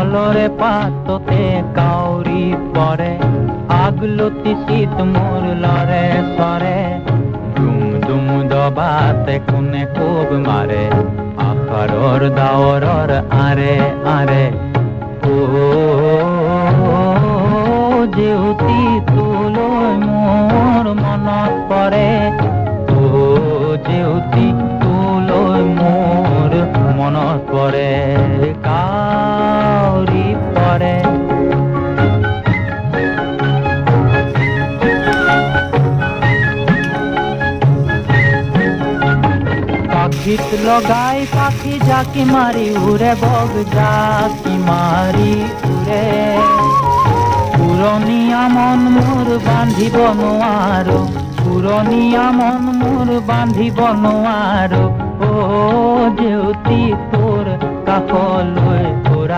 কলরে পাততে কাউরি পরে আগলতি শীত মোর লরে সরে দুম দুম দবাতে কোনে খুব মারে আকারর দাওরর আরে আরে ও যেউতি তুলই মোর মনত পরে ও যেউতি তুলই মোর মনত পরে কাউরি পরে পাখিত লগাই পাখি জাকি মারি উড়ে বগ জাকি মারি উড়ে পুরনিয়া মন মোর বান্ধিব নোয়ারো পুরনিয়া মন মোর বান্ধিব নোয়ারো ও যেউতি তোর কাকল